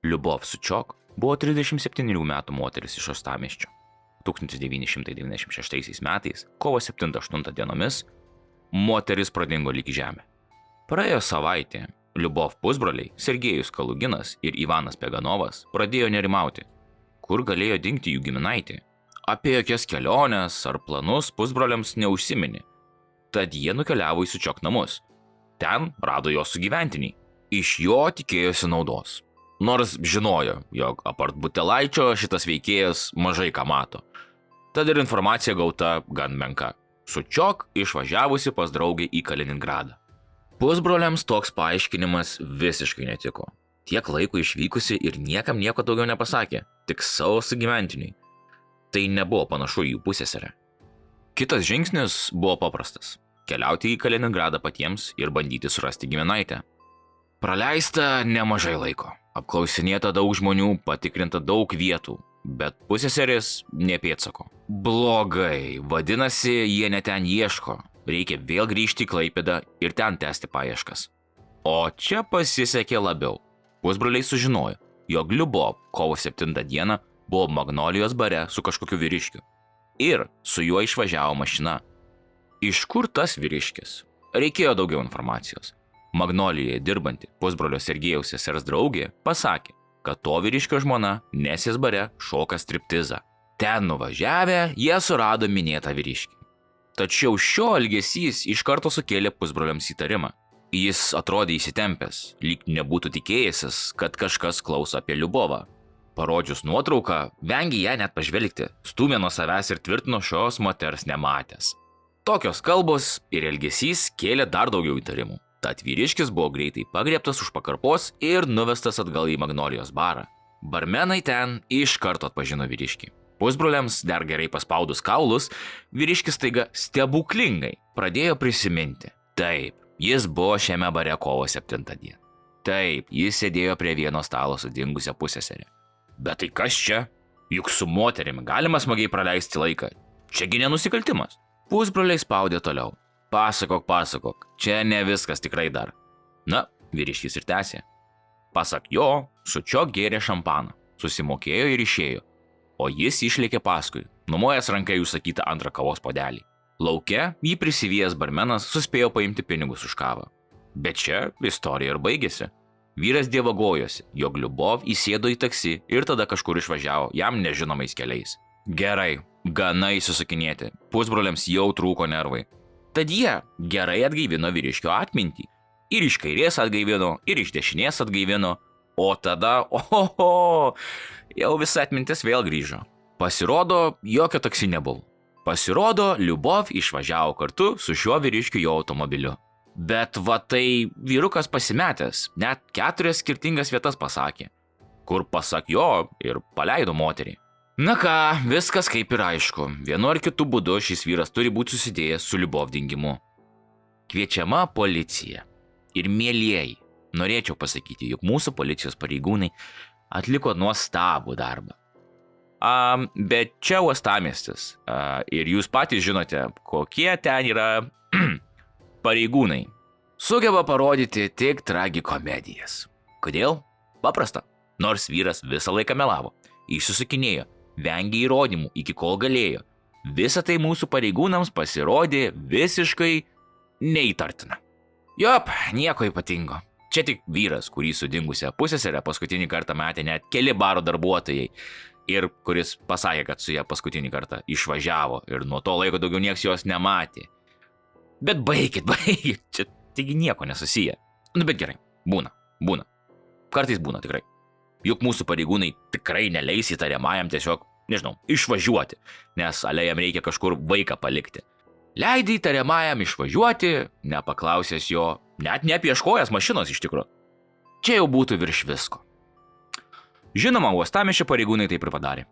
Liubov Sučiok buvo 37 metų moteris iš Uostamiesčio. 1996 metais, kovo 7-8 dienomis, moteris pradingo lyg į žemę. Praėjo savaitė, Liubov pusbroliai Sergejus Kaluginas ir Ivanas Peganovas pradėjo nerimauti, kur galėjo dingti jų giminaitė. Apie jokias keliones ar planus pusbroliams neužsiminė, tad jie nukeliavo į Sučiok namus. Ten rado jo sugyventiniai. Iš jo tikėjosi naudos. Nors žinojo, jog apart Butelaičio šitas veikėjas mažai ką mato. Tad ir informacija gauta gan menka. Sučiok išvažiavusi pas draugę į Kaliningradą. Pusbroliams toks paaiškinimas visiškai netiko. Tiek laiko išvykusi ir niekam nieko daugiau nepasakė, tik savo sugyventiniai. Tai nebuvo panašu į jų pusseserę. Kitas žingsnis buvo paprastas – keliauti į Kaliningradą patiems ir bandyti surasti giminaitę. Praleista nemažai laiko. Apklausinėta daug žmonių, patikrinta daug vietų, bet pusseserės nė pėdsako. Blogai, vadinasi, jie ne ten ieško. Reikia vėl grįžti į Klaipėdą ir ten tęsti paieškas. O čia pasisekė labiau. Pusbroliai sužinojo, jog Liubov kovo 7 dieną buvo Magnolijos bare su kažkokiu vyriškiu. Ir su juo išvažiavo mašina. Iš kur tas vyriškis? Reikėjo daugiau informacijos. Magnolijoje dirbanti pusbrolio Sergejaus sesers draugė pasakė, kad to vyriškio žmona Nesės bare šoka striptizą. Ten nuvažiavę, jie surado minėtą vyriškį. Tačiau šio elgesys iš karto sukėlė pusbroliams įtarimą. Jis atrodė įsitempęs, lyg nebūtų tikėjęsis, kad kažkas klauso apie Liubovą. Parodžius nuotrauką, vengė ją net pažvelgti, stūmė nuo savęs ir tvirtino šios moters nematęs. Tokios kalbos ir elgesys kėlė dar daugiau įtarimų. Tad vyriškis buvo greitai pagriebtas už pakarpos ir nuvestas atgal į Magnolijos barą. Barmenai ten iš karto atpažino vyriškį. Pusbroliams dar gerai paspaudus kaulus, vyriškis staiga stebuklingai pradėjo prisiminti. Taip, jis buvo šiame bare kovo 7 dieną. Taip, jis sėdėjo prie vieno stalo su dingusia pusseserė. Bet tai kas čia? Juk su moterimi galima smagiai praleisti laiką. Čiagi nenusikaltimas. Pusbroliai spaudė toliau. Pasakok, čia ne viskas tikrai dar. Na, vyriškis ir tęsė. Pasak jo, Sučiok gėrė šampaną, susimokėjo ir išėjo. O jis išlėkė paskui, numojęs ranka jų sakytą antrą kavos puodelį. Lauke jį prisivijęs barmenas suspėjo paimti pinigus už kavą. Bet čia istorija ir baigėsi. Vyras dievagojosi, jog Liubov įsėdo į taksi ir tada kažkur išvažiavo jam nežinomais keliais. Gerai, gana įsisukinėti, pusbroliams jau trūko nervai. Tad jie gerai atgaivino vyriškio atmintį. Ir iš kairės atgaivino, ir iš dešinės atgaivino. O tada, jau visa atmintis vėl grįžo. Pasirodo, jokio taksi nebuvo. Pasirodo, Liubov išvažiavo kartu su šiuo vyriškiu jo automobiliu. Bet va tai vyrukas pasimetęs, net 4 skirtingas vietas pasakė, kur pasak jo ir paleido moterį. Na ką, viskas kaip ir aišku, vienu ar kitu būdu šis vyras turi būti susidėjęs su Liubov dingimu. Kviečiama policija. Ir mielieji, norėčiau pasakyti, jog mūsų policijos pareigūnai atliko nuostabų darbą. Bet čia Uostamiestis. Ir jūs patys žinote, kokie ten yra pareigūnai. Sugeba parodyti tik tragikomedijas. Kodėl? Paprasta. Nors vyras visą laiką melavo, išsisukinėjo, vengė įrodymų iki kol galėjo. Visa tai mūsų pareigūnams pasirodė visiškai neįtartina. Jop, nieko ypatingo. Čia tik vyras, kurį su dingusia pusseserė paskutinį kartą matė net keli baro darbuotojai ir kuris pasakė, kad su ją paskutinį kartą išvažiavo ir nuo to laiko daugiau nieks jos nematė. Bet baikit, čia taigi nieko nesusiję. Nu bet gerai, būna. Kartais būna tikrai. Juk mūsų pareigūnai tikrai neleis įtariamajam tiesiog, nežinau, išvažiuoti, nes ale jam reikia kažkur vaiką palikti. Leidai įtariamajam išvažiuoti, nepaklausęs jo, net neapieškojęs mašinos iš tikro. Čia jau būtų virš visko. Žinoma, Uostamiesčio pareigūnai taip ir padarė.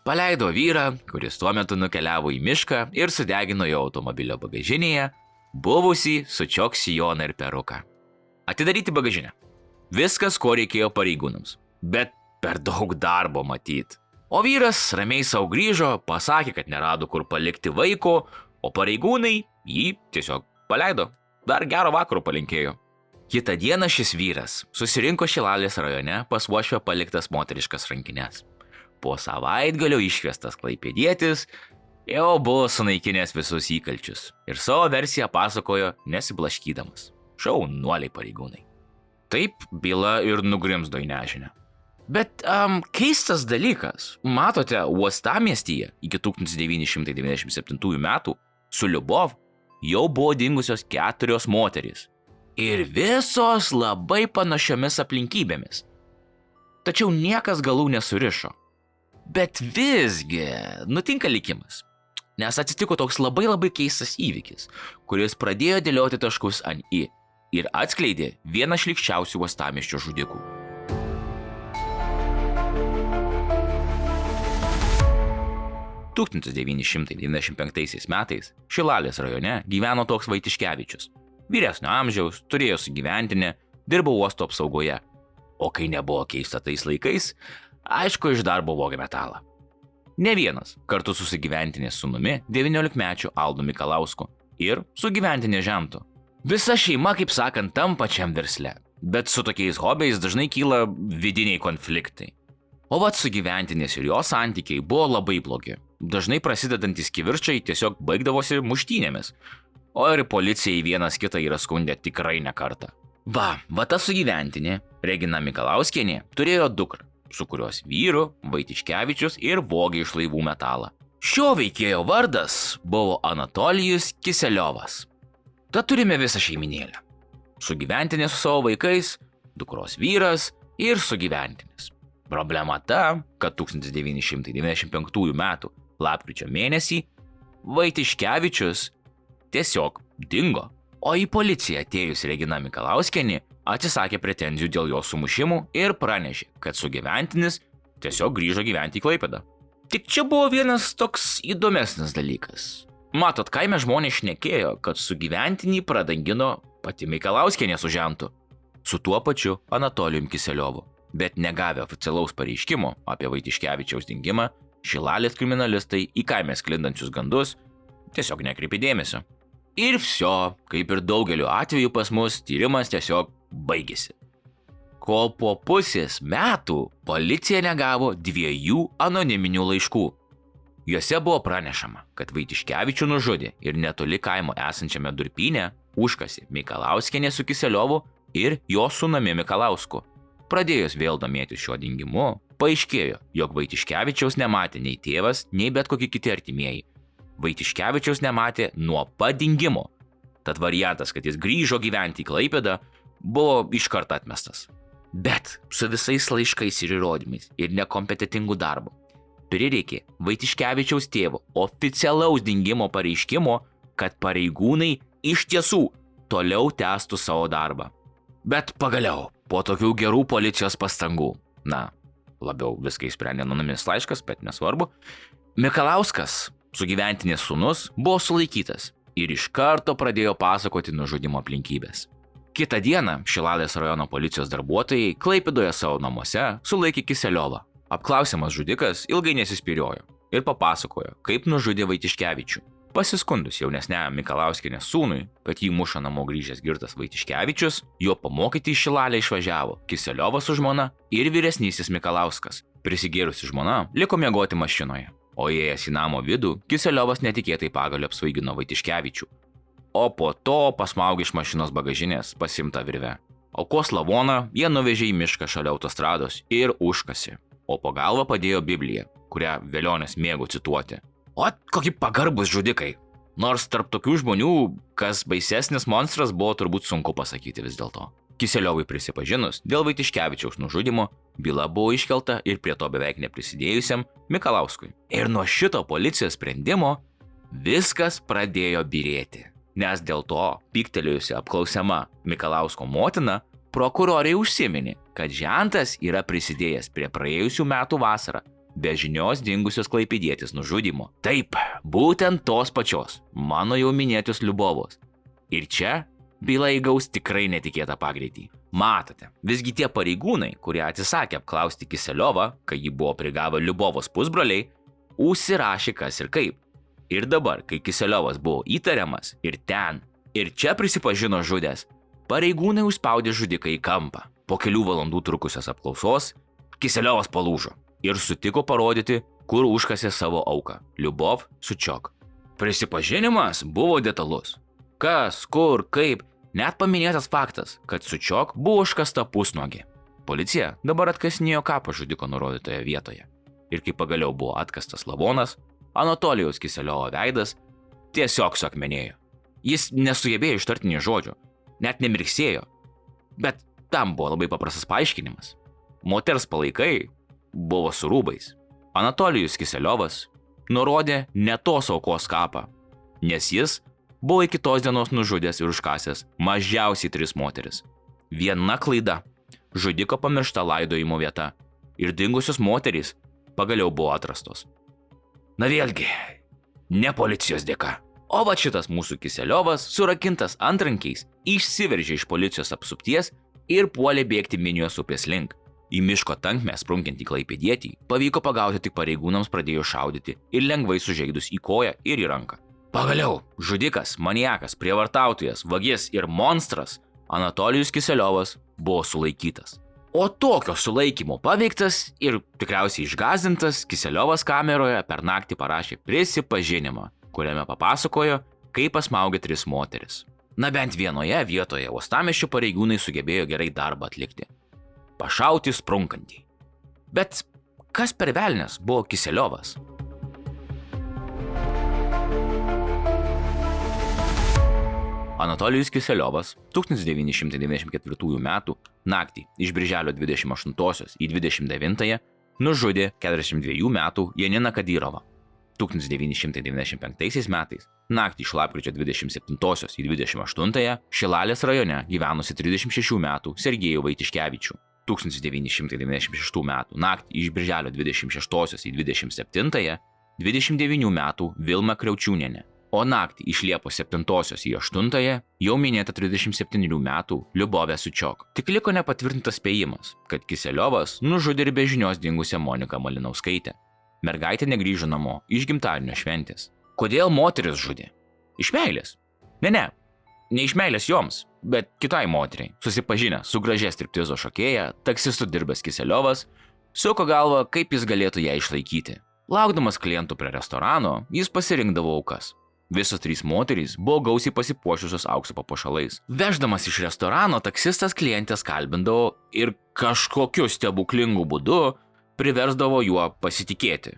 Paleido vyrą, kuris tuo metu nukeliavo į mišką ir sudegino jo automobilio bagažinėje buvusį Sučiok sijoną ir peruką. Atidaryti bagažinę. Viskas, ko reikėjo pareigūnams, bet per daug darbo matyt. O vyras ramiai sau grįžo, pasakė, kad nerado kur palikti vaiko, o pareigūnai jį tiesiog paleido. Dar gero vakaro palinkėjo. Kitą dieną šis vyras susirinko Šilalės rajone pas uošvę paliktas moteriškas rankinės. Po savaitgalio iškviestas klaipėdietis jau buvo sunaikinęs visus įkalčius ir savo versiją pasakojo nesiblaškydamas. Šaunuoliai pareigūnai. Taip byla ir nugrimzdo į nežinią. Bet keistas dalykas. Matote, uostamiestyje iki 1997 metų su Liubov jau buvo dingusios 4 moterys. Ir visos labai panašiomis aplinkybėmis. Tačiau niekas galų nesurišo. Bet visgi nutinka likimas. Nes atsitiko toks labai keistas įvykis, kuris pradėjo dėlioti taškus ant I ir atskleidė vieną šlykščiausių uostamiesčio žudikų. 1995 metais Šilalės rajone gyveno toks Vaitiškevičius. Vyresnio amžiaus, turėjo sugyventinę, dirbo uosto apsaugoje. O kai nebuvo keista tais laikais, aišku, iš darbo vogė metalą. Ne vienas kartu su sugyventinės sūnumi 19-mečiu Aldu Mikalausku ir sugyventinė Žentu. Visa šeima, kaip sakant, tam pačiam versle, bet su tokiais hobiais dažnai kyla vidiniai konfliktai. O vat sugyventinės ir jo santykiai buvo labai blogi. Dažnai prasidedantis kivirčai tiesiog baigdavosi muštynėmis, o ir policijai vienas kitą yra skundę tikrai ne kartą. Va ta sugyventinė, Regina Mikalauskienė, turėjo dukrą, su kurios vyru Vaitiškevičius ir vogė iš laivų metalą. Šio veikėjo vardas buvo Anatolijus Kiseliovas. Tad turime visą šeiminėlę. Sugyventinė su savo vaikais, dukros vyras ir sugyventinis. Problema ta, kad 1995 metų lapkričio mėnesį Vaitiškevičius tiesiog dingo, o į policiją atėjus Regina Mikalauskienė atsisakė pretenzijų dėl jo sumušimų ir pranešė, kad sugyventinis tiesiog grįžo gyventi į Klaipėdą. Tik čia buvo vienas toks įdomesnis dalykas. Matot, kaime žmonės šnekėjo, kad sugyventinį pradangino pati Mikalauskienė su Žentu, su tuo pačiu Anatolijum Kiseliovu. Bet negavę oficialaus pareiškimo apie Vaitiškevičiaus dingimą, Šilalės kriminalistai į kaime sklindančius gandus tiesiog nekreipė dėmesio. Ir vsio, kaip ir daugeliu atveju pas mus, tyrimas tiesiog baigėsi. Kol po pusės metų policija negavo 2 anoniminių laiškų. Juose buvo pranešama, kad Vaitiškevičių nužudė ir netoli kaimo esančiame durpyne užkasė Mikalauskienė su Kiseliovu ir jo sūnumi Mikalausku. Pradėjus vėl domėtis šiuo dingimu, paaiškėjo, jog Vaitiškevičiaus nematė nei tėvas, nei bet kokie kiti artimieji. Vaitiškevičiaus nematė nuo pat dingimo. Tad variantas, kad jis grįžo gyventi į Klaipėdą, buvo iškart atmestas. Bet su visais laiškais ir įrodymais ir nekompetitingu darbu prireikė Vaitiškevičiaus tėvo oficialaus dingimo pareiškimo, kad pareigūnai iš tiesų toliau tęstų savo darbą. Bet pagaliau, po tokių gerų policijos pastangų, labiau viską išsprendė anoniminis laiškas, bet nesvarbu, Mikalauskas, sugyventinės sūnus, buvo sulaikytas ir iš karto pradėjo pasakoti nužudimo aplinkybės. Kitą dieną Šilalės rajono policijos darbuotojai Klaipėdoje savo namuose sulaikė Kiseliovą. Apklausiamas žudikas ilgai nesispyriojo ir papasakojo, kaip nužudė Vaitiškevičių. Pasiskundus jaunesniajam Mikalauskienės sūnui, kad jį muša namo grįžęs girtas Vaitiškevičius, jo pamokyti į Šilalę išvažiavo Kiseliovas su žmona ir vyresnysis Mikalauskas. Prisigėrusi žmona liko miegoti mašinoje, o įėjęs į namo vidų, Kiseliovas netikėtai pagaliu apsvaigino Vaitiškevičių. O po to pasmaugė iš mašinos bagažinės pasimtą virvę. Aukos lavoną jie nuvežė į mišką šalia autostrados ir užkasė, o po galvą padėjo Bibliją, kurią Velionis mėgo cituoti. O kokie pagarbus žudikai. Nors tarp tokių žmonių, kas baisesnis monstras, buvo turbūt sunku pasakyti vis dėlto. Kiseliovui prisipažinus dėl Vaitiškevičiaus nužudimo, byla buvo iškelta ir prie to beveik neprisidėjusiam Mikalauskui. Ir nuo šito policijos sprendimo viskas pradėjo byrėti. Nes dėl to pyktelėjusi apklausiama Mikalausko motina prokuroriai užsiminė, kad Žentas yra prisidėjęs prie praėjusių metų vasarą be žinios dingusios klaipėdietis nužudimo. Taip, būtent tos pačios, mano jau minėtos Liubovos. Ir čia byla įgaus tikrai netikėtą pagreitį. Matote, visgi tie pareigūnai, kurie atsisakė apklausti Kiseliovą, kai jį buvo prigavę Liubovos pusbroliai, užsirašė kas ir kaip. Ir dabar, kai Kiseliovas buvo įtariamas ir ten, ir čia prisipažino žudęs, Pareigūnai užspaudė žudiką į kampą. Po kelių valandų trukusios apklausos Kiseliovas palūžo ir sutiko parodyti, kur užkasė savo auką – Liubov Sučiok. Prisipažinimas buvo detalus. Kas, kur, kaip, net paminėtas faktas, kad Sučiok buvo užkasta pusnuogė. Policija dabar atkasinėjo kapą žudiko nurodytoje vietoje. Ir kai pagaliau buvo atkastas lavonas, Anatolijaus Kiseliovo veidas tiesiog suakmenėjo. Jis nesugebėjo ištarti nė žodžio, net nemirksėjo. Bet tam buvo labai paprastas paaiškinimas. Moters palaikai buvo su rūbais. Anatolijus Kiseliovas nurodė ne tos aukos kapą, nes jis buvo iki tos dienos nužudęs ir užkasęs mažiausiai 3 moteris. Viena klaida – žudiko pamiršta laidojimo vieta ir dingusios moterys pagaliau buvo atrastos. Na vėlgi, ne policijos dėka. O va šitas mūsų Kiseliovas, surakintas antrankiais, išsiveržė iš policijos apsupties ir puolė bėgti Minijos upės link. Į miško tankmę sprunkiantį klaipėdietį pavyko pagauti tik pareigūnams pradėjus šaudyti ir lengvai sužeidus į koją ir į ranką. Pagaliau, žudikas, maniakas, prievartautojas, vagis ir monstras Anatolijus Kiseliovas buvo sulaikytas. O tokio sulaikymo paveiktas ir tikriausiai išgąsdintas Kiseliovas kameroje per naktį parašė prisipažinimą, kuriame papasakojo, kaip pasmaugė 3 moteris. Na bent vienoje vietoje uostamiesčio pareigūnai sugebėjo gerai darbą atlikti. Pašauti sprunkantį. Bet kas per velnias buvo Kiseliovas? Anatolijus Kiseliovas 1994 metų naktį iš birželio 28 į 29 nužudė 42 metų Janiną Kadyrovą. 1995 metais naktį iš lapkričio 27 į 28 Šilalės rajone gyvenusi 36 metų Sergejų Vaitiškevičių. 1996 metų naktį iš birželio 26 į 27 29 metų Vilma Kriaučiūnienė. O naktį iš Liepos 7 į 8 jau minėta 37 metų Liubovė Sučiok. Tik liko nepatvirtintas spėjimas, kad Kiseliovas nužudė ir be žinios dingusią Moniką Malinauskaitę. Mergaitė negrįžo namo iš gimtadienio šventės. Kodėl moteris žudė? Iš meilės? Ne iš meilės joms, bet kitai moteriai. Susipažinęs su gražia striptizo šokėja, taksistu dirbęs Kiseliovas, suko galvą, kaip jis galėtų ją išlaikyti. Laukdamas klientų prie restorano, jis pasirinkdavo aukas. Visos 3 moterys buvo gausiai pasipuošusios aukso papuošalais. Veždamas iš restorano, taksistas klientės kalbindavo ir kažkokiu stebuklingu būdu priversdavo juo pasitikėti.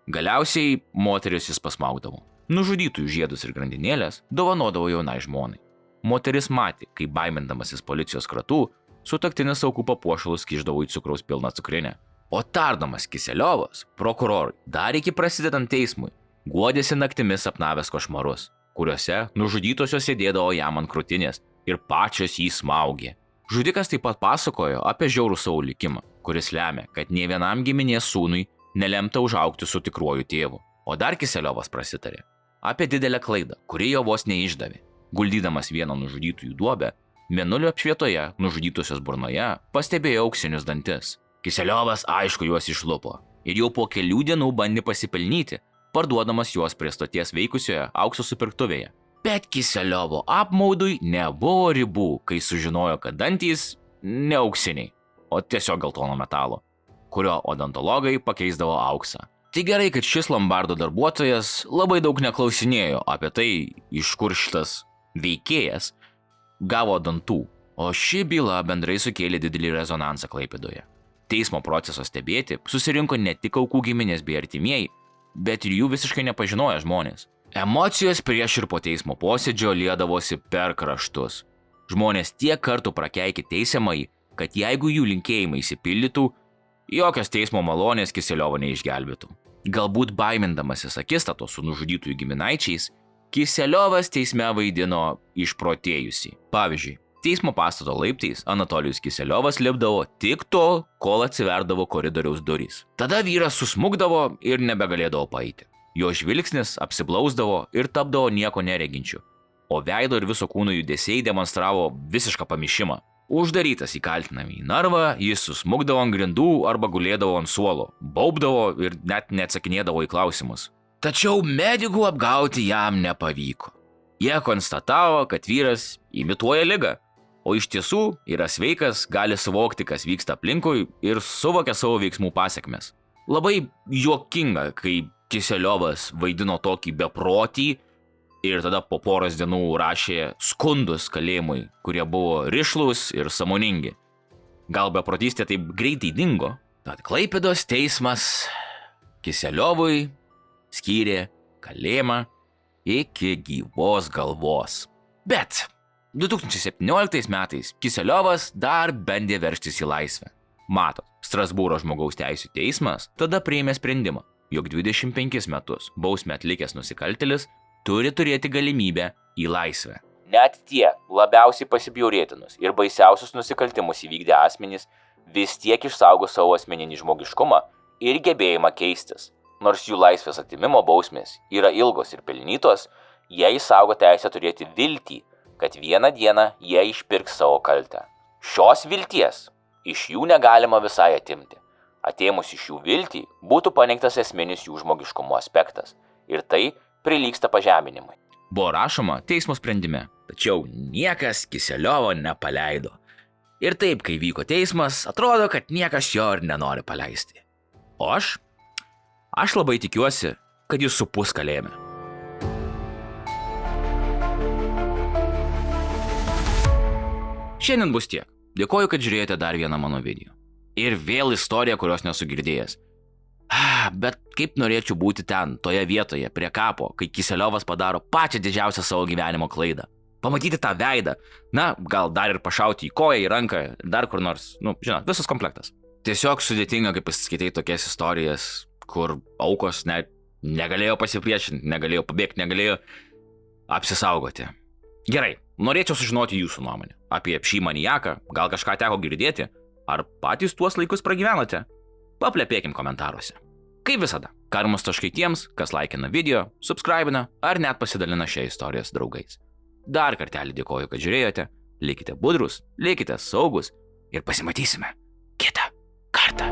Galiausiai moteris jis pasmaugdavo. Nužudytųjų žiedus ir grandinėlės dovanodavo jaunai žmonai. Moteris matė, kaip baimindamasis policijos kratų, sutuoktinis aukų papuošalus kišdavo į cukraus pilną cukrinę. O tardamas Kiseliovas, prokurorui, dar iki prasidedant teismui, guodėsi naktimis sapnavęs košmarus, kuriuose nužudytosios sėdėdavo jam ant krūtinės ir pačios jį smaugė. Žudikas taip pat pasakojo apie žiaurų savo likimą, kuris lemia, kad nė vienam giminės sūnui nelemta užaugti su tikruoju tėvu. O dar Kiseliovas prasitarė apie didelę klaidą, kuri jo vos neišdavė. Guldydamas vieną nužudytųjų duobę, mėnulio apšvietoje nužudytosios burnoje pastebėjo auksinius dantis. Kiseliovas aišku juos išlupo ir jau po kelių dienų bandė pasipelnyti, parduodamas juos prie stoties veikusioje aukso supirktuvėje. Bet Kiseliovo apmaudui nebuvo ribų, kai sužinojo, kad dantys ne auksiniai, o tiesiog geltono metalo, kurio odontologai pakeisdavo auksą. Tai gerai, kad šis Lombardo darbuotojas labai daug neklausinėjo apie tai, iš kur šitas veikėjas gavo dantų, o ši byla bendrai sukėlė didelį rezonansą Klaipėdoje. Teismo proceso stebėti susirinko ne tik aukų giminės bei artimieji, bet ir jų visiškai nepažinoję žmonės. Emocijos prieš ir po teismo posėdžio liedavosi per kraštus. Žmonės tiek kartų prakeikė teisiamąjį, kad jeigu jų linkėjimai išsipildytų, jokios teismo malonės Kiseliovo neišgelbėtų. Galbūt baimindamasis akistatos su nužudytųjų giminaičiais, Kiseliovas teisme vaidino išprotėjusį. Pavyzdžiui, teismo pastato laiptais Anatolijus Kiseliovas lipdavo tik tol, kol atsiverdavo koridoriaus durys. Tada vyras susmukdavo ir nebegalėdavo paeiti. Jo žvilgsnis apsiblausdavo ir tapdavo nieko nereginčiu, o veido ir viso kūno judesiai demonstravo visišką pamišimą. Uždarytas į kaltinamąjį narvą, jis susmukdavo ant grindų arba gulėdavo ant suolo, baubdavo ir net neatsakinėdavo į klausimus. Tačiau medikų apgauti jam nepavyko. Jie konstatavo, kad vyras imituoja ligą. o iš tiesų yra sveikas, gali suvokti, kas vyksta aplinkui ir suvokia savo veiksmų pasekmes. Labai juokinga, kai Kiseliovas vaidino tokį beprotį ir tada po poros dienų rašė skundus kalėjimui, kurie buvo rišlūs ir sąmoningi. Gal beprotystė taip greitai dingo? Tad Klaipėdos teismas Kiseliovui skyrė kalėjimą iki gyvos galvos. Bet 2017 metais Kiseliovas dar bandė veržtis į laisvę. Matot, Strasbūro žmogaus teisių teismas tada priėmė sprendimą, jog 25 metus bausmę atlikęs nusikaltėlis turi turėti galimybę į laisvę. Net tie labiausiai pasibjaurėtinus ir baisiausius nusikaltimus įvykdę asmenys vis tiek išsaugo savo asmeninį žmogiškumą ir gebėjimą keistis. Nors jų laisvės atimimo bausmės yra ilgos ir pelnytos, jie išsaugo teisę turėti viltį, kad vieną dieną jie išpirks savo kaltę. Šios vilties iš jų negalima visai atimti. Atėmus iš jų viltį būtų paneigtas esminis jų žmogiškumo aspektas ir tai prilygsta pažeminimui. Buvo rašoma teismo sprendime, tačiau niekas Kiseliovo nepaleido. Ir taip, kai vyko teismas, atrodo, kad niekas jo ir nenori paleisti. O aš labai tikiuosi, kad jis supus kalėjime. Šiandien bus tiek. Dėkoju, kad žiūrėjote dar vieną mano video. Ir vėl istorija, kurios nesu girdėjęs. Bet kaip norėčiau būti ten, toje vietoje, prie kapo, kai Kiseliovas padaro pačią didžiausią savo gyvenimo klaidą. Pamatyti tą veidą, gal dar ir pašauti į koją, į ranką, dar kur nors, žinot, visas komplektas. Tiesiog sudėtinga, kai pasiskaitai tokias istorijas, kur aukos net negalėjo pasipriešinti, negalėjo pabėgti, negalėjo apsisaugoti. Gerai, norėčiau sužinoti jūsų nuomonę apie šį maniaką, gal kažką teko girdėti, ar patys tuos laikus pragyvenote? Paplepėkim komentaruose. Kaip visada, karmas taškai tiems, kas laikina video, subscribina ar net pasidalina šią istoriją su draugais. Dar kartelį dėkoju, kad žiūrėjote, likite budrus, likite saugus ir pasimatysime kitą kartą.